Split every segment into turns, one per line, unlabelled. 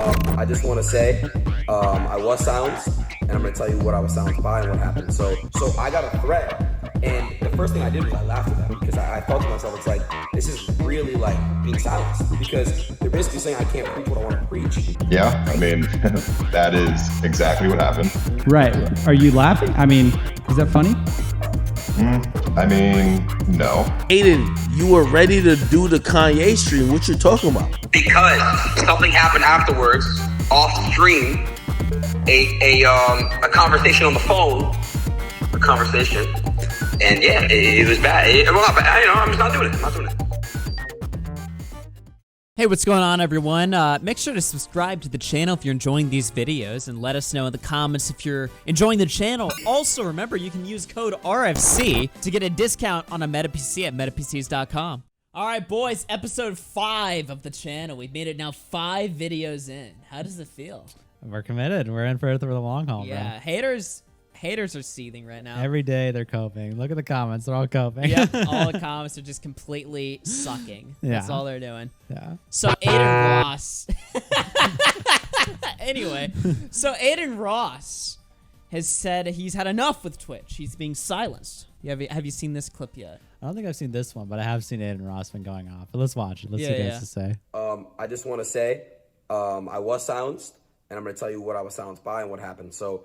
I just want to say I was silenced, and I'm going to tell you what I was silenced by and what happened. So I got a threat, and the first thing I did was I laughed at them because I thought to myself, it's like, this is really like being silenced because they're basically saying I can't preach what I want to preach.
Yeah, I mean, that is exactly what happened.
Right. Are you laughing? I mean, is that funny?
I mean, no.
Aiden, you were ready to do the Kanye stream. What you talking about?
Because something happened afterwards, off stream, a conversation on the phone, and yeah, it was bad. Well, not bad. I'm just not doing it.
Hey, what's going on, everyone? Make sure to subscribe to the channel if you're enjoying these videos, and let us know in the comments if you're enjoying the channel. Also, remember, you can use code RFC to get a discount on a MetaPC at metapcs.com. All right, boys, episode 5 of the channel. We've made it now 5 videos in. How does it feel?
We're committed. We're in for the long haul,
Yeah,
bro.
Haters are seething right now.
Every day they're coping. Look at the comments. They're all coping.
Yep, all the comments are just completely sucking.
Yeah.
That's all they're doing.
Yeah.
So Adin Ross. Anyway, so Adin Ross has said he's had enough with Twitch. He's being silenced. Have you seen this clip yet?
I don't think I've seen this one, but I have seen Adin Ross been going off. But let's watch it. Let's see what he has to say.
I just want to say I was silenced, and I'm going to tell you what I was silenced by and what happened. So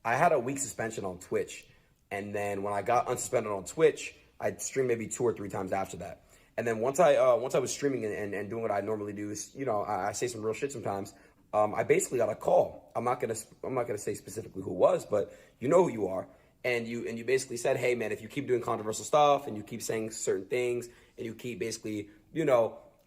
I had a week suspension on Twitch, and then when I got unsuspended on Twitch, I'd stream maybe 2 or 3 times after that. And then once I was streaming and doing what I normally do, is, I say some real shit sometimes. I basically got a call. I'm not gonna say specifically who it was, but you know who you are. And you basically said, hey man, if you keep doing controversial stuff and you keep saying certain things and you keep basically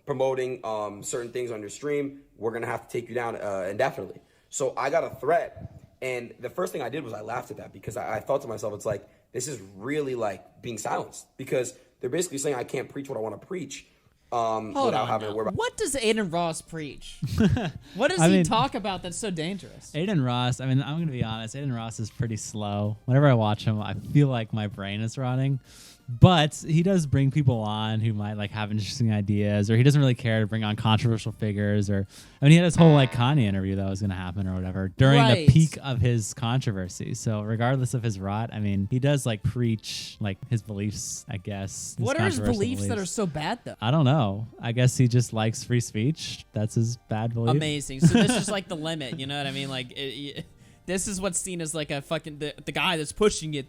promoting certain things on your stream, we're gonna have to take you down indefinitely. So I got a threat. And the first thing I did was I laughed at that because I thought to myself, it's like, this is really like being silenced because they're basically saying I can't preach what I want to preach without having to worry about.
What does Adin Ross preach? What does he talk about that's so dangerous?
Adin Ross, I'm going to be honest, Adin Ross is pretty slow. Whenever I watch him, I feel like my brain is rotting. But he does bring people on who might have interesting ideas, or he doesn't really care to bring on controversial figures. Or he had his whole Kanye interview that was going to happen or whatever during the peak of his controversy. So regardless of his rot, he does preach his beliefs, I guess.
What are his beliefs that are so bad though?
I don't know. I guess he just likes free speech. That's his bad belief.
Amazing. So this is the limit. You know what I mean? This is what's seen as a fucking the guy that's pushing it,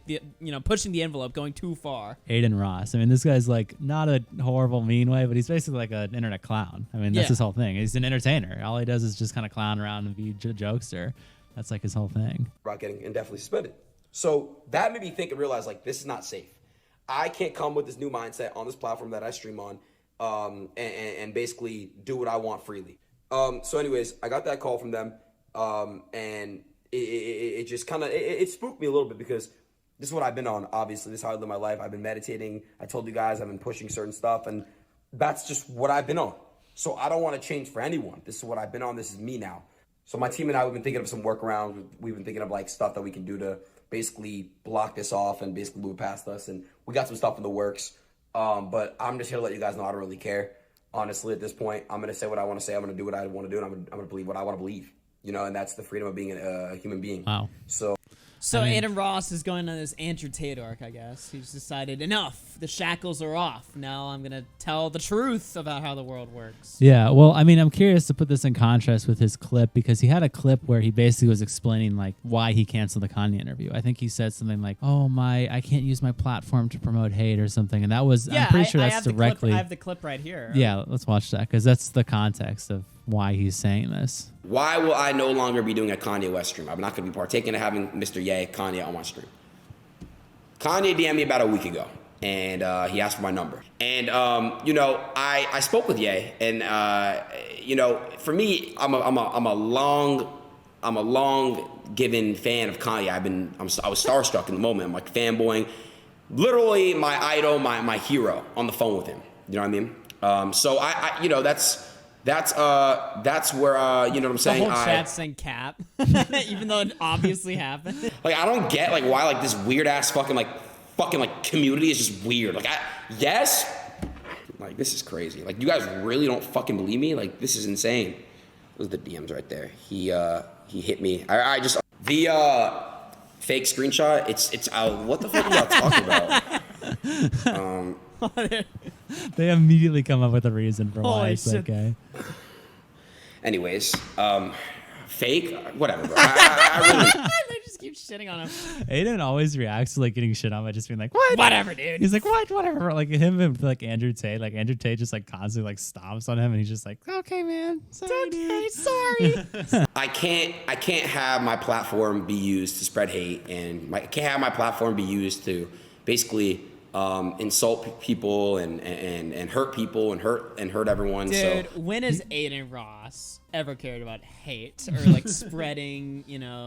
pushing the envelope, going too far.
Adin Ross. This guy's not a horrible, mean way, but he's basically an internet clown. That's his whole thing. He's an entertainer. All he does is just kind of clown around and be a jokester. That's his whole thing.
About getting indefinitely suspended. So that made me think and realize this is not safe. I can't come with this new mindset on this platform that I stream on and basically do what I want freely. So anyways, I got that call from them and it just kind of it spooked me a little bit because this is what I've been on. Obviously, this is how I live my life. I've been meditating. I told you guys I've been pushing certain stuff, and that's just what I've been on. So I don't want to change for anyone. This is what I've been on. This is me now. So my team and I, we've been thinking of some workarounds. We've been thinking of stuff that we can do to basically block this off and basically move past us. And we got some stuff in the works. But I'm just here to let you guys know I don't really care. Honestly, at this point, I'm going to say what I want to say. I'm going to do what I want to do, and I'm going to believe what I want to believe. And that's the freedom of being a human being.
Wow.
So Adin Ross is going on this Andrew Tate arc, I guess. He's decided enough. The shackles are off. Now I'm going to tell the truth about how the world works.
Yeah, well, I'm curious to put this in contrast with his clip because he had a clip where he basically was explaining why he canceled the Kanye interview. I think he said something like, I can't use my platform to promote hate or something. And that was, I'm pretty sure that's directly.
I have the clip right here.
Yeah, let's watch that because that's the context of why he's saying this.
Why will I no longer be doing a Kanye West stream? I'm not going to be partaking in having Mr. Ye, Kanye on my stream. Kanye DM'd me about a week ago, and he asked for my number. And, I spoke with Ye, and, for me, I'm a long given fan of Kanye. I was starstruck in the moment. I'm fanboying. Literally my idol, my hero on the phone with him. You know what I mean? So that's where you know what I'm saying.
The whole chat saying cap, even though it obviously happened.
I don't get why this weird ass fucking community is just weird. This is crazy. You guys really don't fucking believe me? This is insane. Those are the DMs right there. He hit me. I just the fake screenshot. It's what the fuck are y'all talking about?
They immediately come up with a reason for why
Holy
it's
shit.
okay.
Anyways, fake, whatever, bro. I really,
They just keep shitting on him.
Aiden always reacts to like getting shit on by just being like, "What?
Whatever, dude."
He's like, "What? Whatever." Like him and like Andrew Tate. Like Andrew Tate just like constantly like stomps on him, and he's just like, "Okay, man. Sorry, dude.
Sorry.
I can't have my platform be used to spread hate, and I can't have my platform be used to basically insult people and hurt people and hurt everyone.
Dude,
So
when has Adin Ross ever cared about hate or like spreading,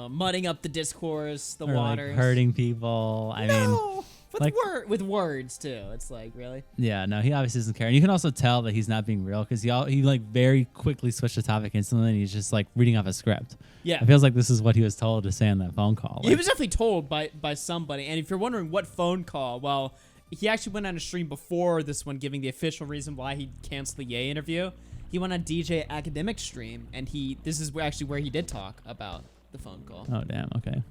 mudding up the discourse, the
Or, like,
waters?
hurting people." I mean,
No.
like-
With words too. It's like, really?
yeah, no, he obviously doesn't care. And you can also tell that he's not being real because he like very quickly switched the topic instantly, and he's just like reading off a script.
Yeah.
It feels like this is what he was told to say on that phone call.
He
Like,
was definitely told by somebody. And if you're wondering what phone call, well, he actually went on a stream before this one giving the official reason why he canceled the Ye interview. He went on DJ Academic stream, and this is actually where he did talk about the phone call.
oh, damn. Okay.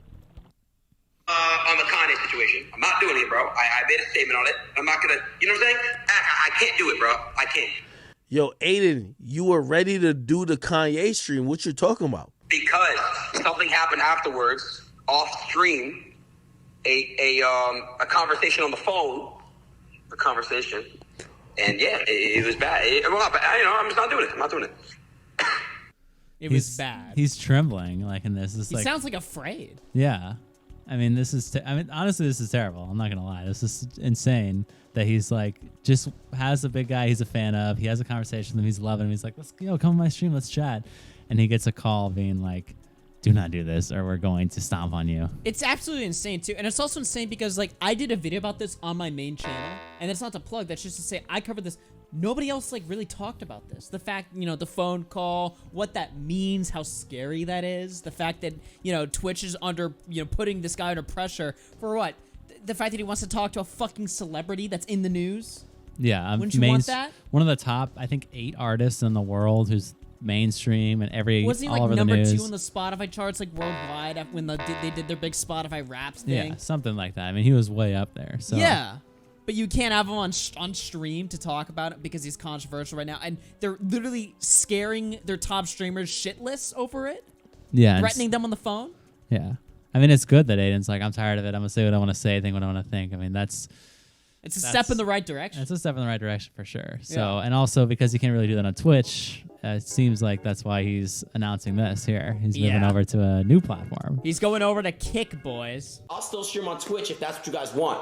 on the Kanye situation, I'm not doing it, bro. I made a statement on it. I'm not gonna, you know what I'm saying? I can't do it, bro. I can't.
Yo, Aiden, you were ready to do the Kanye stream. What you talking about?
Because something happened afterwards, off stream, a conversation on the phone, and yeah, it was bad. Well, not bad. I'm just not doing it. I'm not doing it.
It was bad.
He's trembling like in this. It's
He
like,
sounds like afraid.
yeah. I mean, this is. Honestly, this is terrible. I'm not gonna lie. This is insane that he's like just has a big guy he's a fan of. He has a conversation with him. He's loving him. He's like, come on my stream. Let's chat. And he gets a call being like, "Do not do this, or we're going to stomp on you."
It's absolutely insane too, and it's also insane because like I did a video about this on my main channel, and it's not to plug. That's just to say I covered this. Nobody else like really talked about this. The fact, the phone call, what that means, how scary that is. The fact that Twitch is under, putting this guy under pressure for what? The fact that he wants to talk to a fucking celebrity that's in the news.
Yeah,
Wouldn't you want that?
One of the top, I think, 8 artists in the world who's mainstream and
Wasn't he
all
like
over
number
the news.
2 in the Spotify charts like worldwide when they did their big Spotify Wraps thing?
Yeah, something like that. I mean, he was way up there. So
Yeah. But you can't have him on stream to talk about it because he's controversial right now. And they're literally scaring their top streamers shitless over it.
yeah,
Threatening them on the phone.
Yeah, I mean, it's good that Aiden's like, I'm tired of it. I'm gonna say what I want to say, think what I want to think. I mean,
It's a step in the right direction.
It's a step in the right direction for sure. So,
Yeah.
and also because he can't really do that on Twitch, it seems like that's why he's announcing this here. He's moving
Yeah.
over to a new platform.
He's going over to Kick, boys.
I'll still stream on Twitch if that's what you guys want.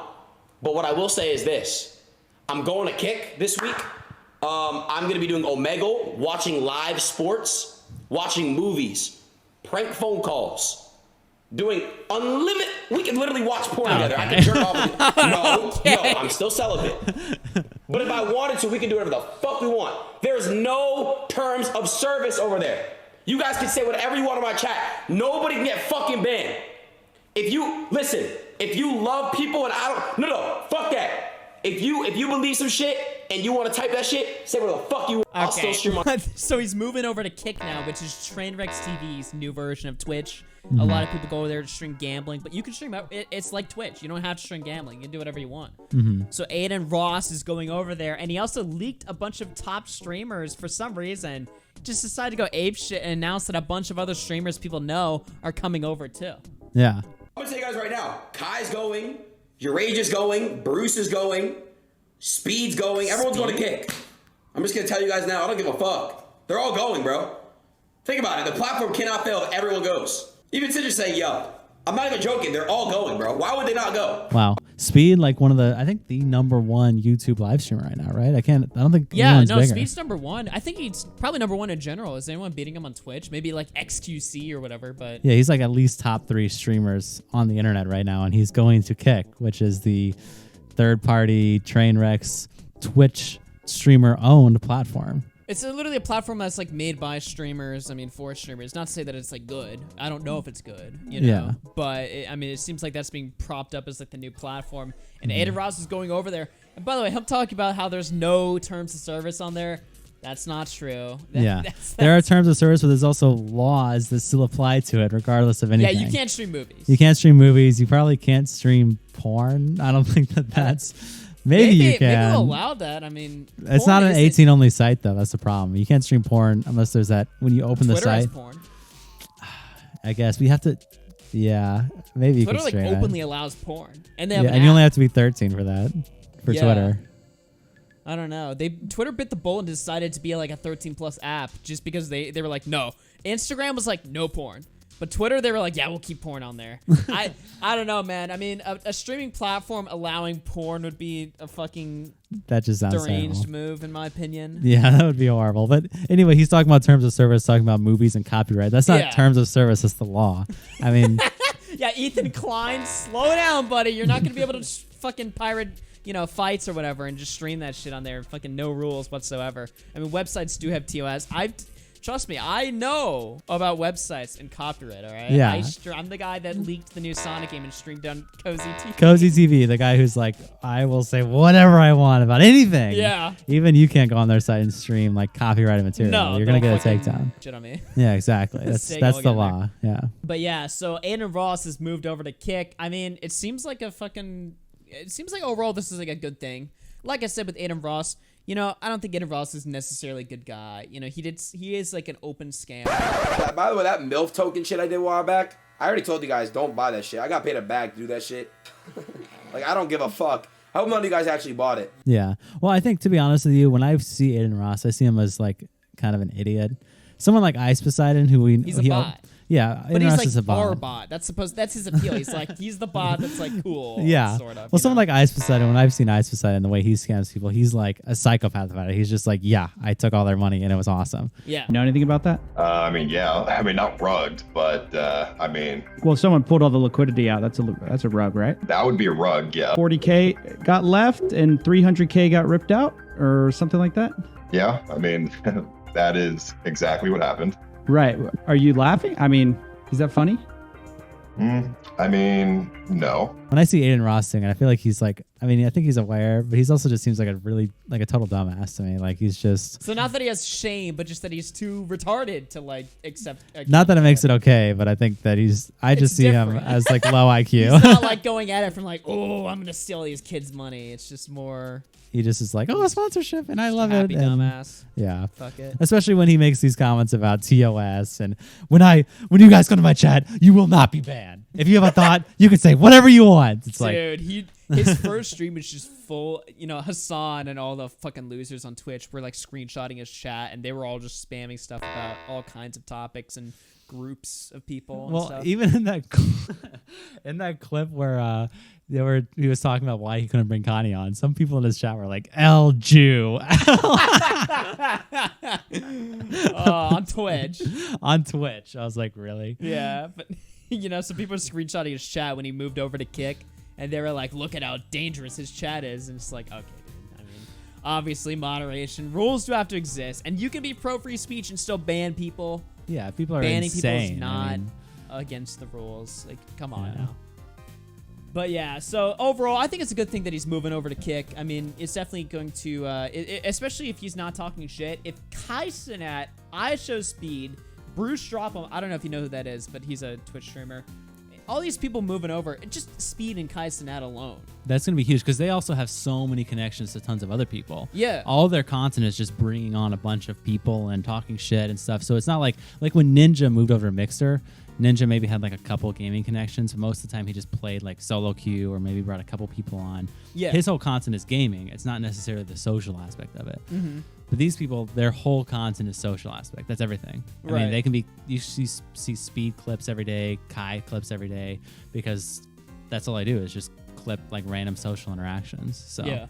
But what I will say is this. I'm going to Kick this week. I'm going to be doing Omegle, watching live sports, watching movies, prank phone calls, doing unlimited. We can literally watch porn together. I can jerk off with you. No, I'm still celibate. But if I wanted to, we can do whatever the fuck we want. There's no terms of service over there. You guys can say whatever you want on my chat. Nobody can get fucking banned. If you love people and no, fuck that. If you believe some shit and you want to type that shit, say what the fuck you want. I'll still stream on.
So he's moving over to Kick now, which is TrainwrecksTV's new version of Twitch. A lot of people go over there to stream gambling, but you can stream out. It's like Twitch. You don't have to stream gambling. You can do whatever you want. So Adin Ross is going over there, and he also leaked a bunch of top streamers for some reason. Just decided to go ape shit and announce that a bunch of other streamers people know are coming over too.
Yeah.
I'm gonna tell you guys right now. Kai's going. Your Rage is going. Bruce is going. Speed's going. Everyone's going to Kick. I'm just gonna tell you guys now. I don't give a fuck. They're all going, bro. Think about it. The platform cannot fail if everyone goes. Even Cinder saying, yo. I'm not even joking. They're all going, bro. Why would they not go?
Wow. Speed, like I think the #1 YouTube live streamer right now, right? I don't think
Yeah,
anyone's
no,
bigger.
Speed's #1. I think he's probably #1 in general. Is anyone beating him on Twitch? Maybe like XQC or whatever, but
Yeah, he's like at least top 3 streamers on the internet right now, and he's going to Kick, which is the third-party Trainwrecks Twitch streamer-owned platform.
it's literally a platform that's like made by streamers. I mean, for streamers. Not to say that it's like good. I don't know if it's good,
Yeah.
But it seems like that's being propped up as like the new platform. And Adin Ross is going over there. And by the way, him talking about how there's no terms of service on there. That's not true.
Yeah. There are terms of service, but there's also laws that still apply to it regardless of anything.
Yeah, you can't stream movies.
You can't stream movies. You probably can't stream porn. I don't think that's... Maybe you can.
Maybe they'll allow that. I mean...
It's not an 18-only site, though. That's the problem. You can't stream porn unless there's that... When you open
Twitter
the site...
has porn.
I guess. We have to... Yeah. Maybe you can
Twitter
stream
like
it.
openly allows porn. And they have
and you only have to be 13 for that. For Twitter.
I don't know. Twitter bit the bullet and decided to be like a 13+ app just because they were like, no. Instagram was like, no porn. But Twitter, they were like, yeah, we'll keep porn on there. I don't know, man. I mean, a streaming platform allowing porn would be a fucking
that just sounds
deranged
terrible.
move, in my opinion.
Yeah, that would be horrible. But anyway, he's talking about terms of service, talking about movies and copyright. That's not terms of service. That's the law. I mean...
Yeah, Ethan Klein, slow down, buddy. You're not going to be able to fucking pirate... fights or whatever, and just stream that shit on there. Fucking no rules whatsoever. I mean, websites do have TOS. Trust me, I know about websites and copyright, all right?
Yeah.
I'm the guy that leaked the new Sonic game and streamed on Cozy TV.
Cozy TV, the guy who's like, I will say whatever I want about anything.
Yeah.
Even you can't go on their site and stream like copyrighted material.
No,
you're gonna get a takedown.
Shit on me.
Yeah, exactly. That's the law. Yeah.
But yeah, so Adin Ross has moved over to Kick. I mean, it seems like overall this is like a good thing. Like I said with Adin Ross, I don't think Adin Ross is necessarily a good guy. He is like an open scam.
By the way, that MILF token shit I did a while back, I already told you guys, don't buy that shit. I got paid a bag to do that shit. Like, I don't give a fuck. I hope none of you guys actually bought it.
Yeah. Well, I think, to be honest with you, when I see Adin Ross, I see him as like kind of an idiot. Someone like Ice Poseidon, who
he's a bot.
Yeah,
but
he's
like
a bot.
our bot. That's his appeal. He's the bot that's like cool.
Yeah.
Sort of.
Well, someone like Ice Poseidon, when I've seen Ice Poseidon, the way he scams people, he's like a psychopath about it. He's just like, yeah, I took all their money and it was awesome.
Yeah.
You know anything about that?
I mean, yeah. I mean, not rugged, but I mean,
well, someone pulled all the liquidity out. That's a rug, right?
that would be a rug, yeah.
40K got left and 300K got ripped out or something like that?
Yeah, I mean, that is exactly what happened.
Right. Are you laughing? I mean, is that funny?
I mean, no.
When I see Adin Ross sing, I feel like he's like, I mean, I think he's aware, but he's also just seems like a total dumbass to me. Like, he's just...
So not that he has shame, but just that he's too retarded to like accept...
Not that it makes it okay, but I think that I just see him as like low IQ.
He's not like going at it from like, oh, I'm going to steal these kids' money. It's just more...
He just is like, oh, a sponsorship, and I love
happy
it. And
dumbass.
yeah.
Fuck it.
Especially when he makes these comments about TOS and when you guys come to my chat, you will not be banned. If you have a thought, you can say whatever you want. It's
Dude, his first stream was just full, Hassan and all the fucking losers on Twitch were like screenshotting his chat and they were all just spamming stuff about all kinds of topics and groups of people and stuff.
Even in that clip where he was talking about why he couldn't bring Kanye on, some people in his chat were like, L Jew.
On Twitch.
On Twitch. I was like, really?
Yeah, but some people were screenshotting his chat when he moved over to Kick, and they were like, look at how dangerous his chat is, and it's like, okay, dude. I mean, obviously moderation. Rules do have to exist, and you can be pro free speech and still ban people.
Yeah, people are
banning
insane.
people is not against the rules. Like, come on now. But yeah, so overall, I think it's a good thing that he's moving over to Kick. I mean, it's definitely going to, especially if he's not talking shit. If Kai Cenat, IShowSpeed, Bruce Dropham, I don't know if you know who that is, but he's a Twitch streamer. All these people moving over, just Speed and Kai Cenat alone. That's
going to be huge because they also have so many connections to tons of other people.
Yeah.
All of their content is just bringing on a bunch of people and talking shit and stuff. So it's not like when Ninja moved over to Mixer, Ninja maybe had like a couple gaming connections. Most of the time he just played like solo queue or maybe brought a couple people on.
Yeah.
His whole content is gaming. It's not necessarily the social aspect of it. Mm-hmm. But these people, their whole content is social aspect. That's everything. I mean, they can be, you see Speed clips every day, Kai clips every day, because that's all I do is just clip like random social interactions. So yeah.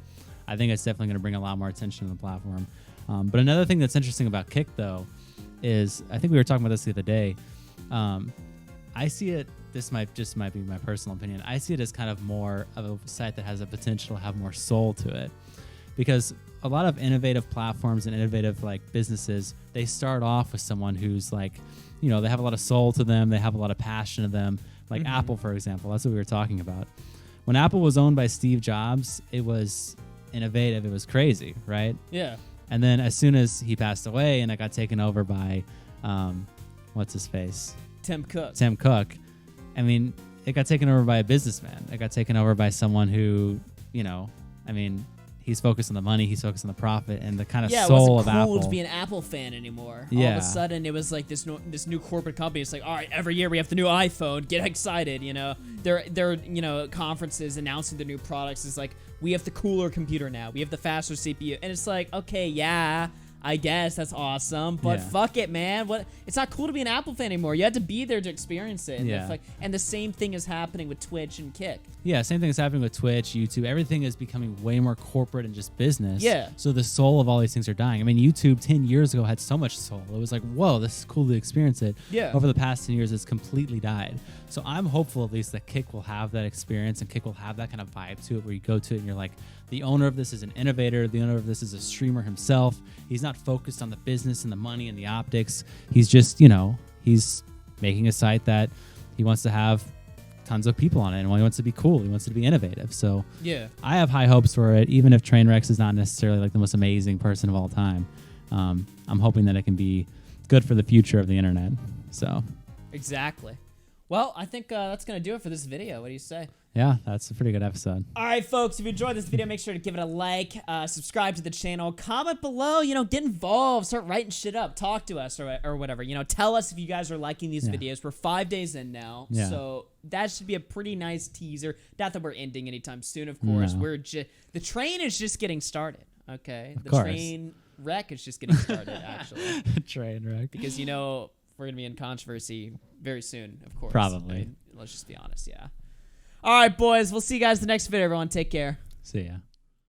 I think it's definitely going to bring a lot more attention to the platform. But another thing that's interesting about Kick, though, is I think we were talking about this the other day. I see it, this might be my personal opinion, I see it as kind of more of a site that has a potential to have more soul to it. Because a lot of innovative platforms and innovative like businesses, they start off with someone who's like, they have a lot of soul to them, they have a lot of passion to them. Like Apple, for example, that's what we were talking about. When Apple was owned by Steve Jobs, it was innovative, it was crazy, right?
Yeah.
And then as soon as he passed away and it got taken over by, what's his face?
Tim Cook.
Tim Cook. I mean, it got taken over by a businessman. It got taken over by someone who, you know, I mean, he's focused on the money, he's focused on the profit, and the kind of soul of
it wasn't cool
Apple.
to be an Apple fan anymore.
Yeah.
All of a sudden, it was like this new corporate company. It's like, all right, every year we have the new iPhone. Get excited, you know. Their you know, conferences announcing the new products is like, we have the cooler computer now. We have the faster CPU, and it's like, okay, yeah, I guess that's awesome, but fuck it, man. What? It's not cool to be an Apple fan anymore. You had to be there to experience it.
Yeah.
And the same thing is happening with Twitch and Kick.
Yeah, same thing is happening with Twitch, YouTube. Everything is becoming way more corporate and just business.
Yeah.
So the soul of all these things are dying. I mean, YouTube 10 years ago had so much soul. It was like, whoa, this is cool to experience it.
Yeah.
Over the past 10 years, it's completely died. So I'm hopeful at least that Kick will have that experience and Kick will have that kind of vibe to it where you go to it and you're like, the owner of this is an innovator. The owner of this is a streamer himself. He's not focused on the business and the money and the optics. He's just, you know, he's making a site that he wants to have tons of people on it, and he wants to be cool. He wants it to be innovative. So
yeah,
I have high hopes for it, even if Trainwrecks is not necessarily like the most amazing person of all time. I'm hoping that it can be good for the future of the internet. So
exactly. Well, I think that's going to do it for this video. What do you say?
yeah, that's a pretty good episode.
All right, folks, if you enjoyed this video, make sure to give it a like, subscribe to the channel, comment below, you know, get involved, start writing shit up, talk to us or whatever. You know, tell us if you guys are liking these videos. We're 5 days in now, so that should be a pretty nice teaser. Not that we're ending anytime soon, of course.
No.
We're just, the train is just getting started, okay? The
course.
train wreck is just getting started, actually.
Trainwreck.
Because, you know, we're going to be in controversy very soon, of course.
Probably.
I mean, let's just be honest, yeah. All right, boys. We'll see you guys in the next video, everyone. Take care.
See ya.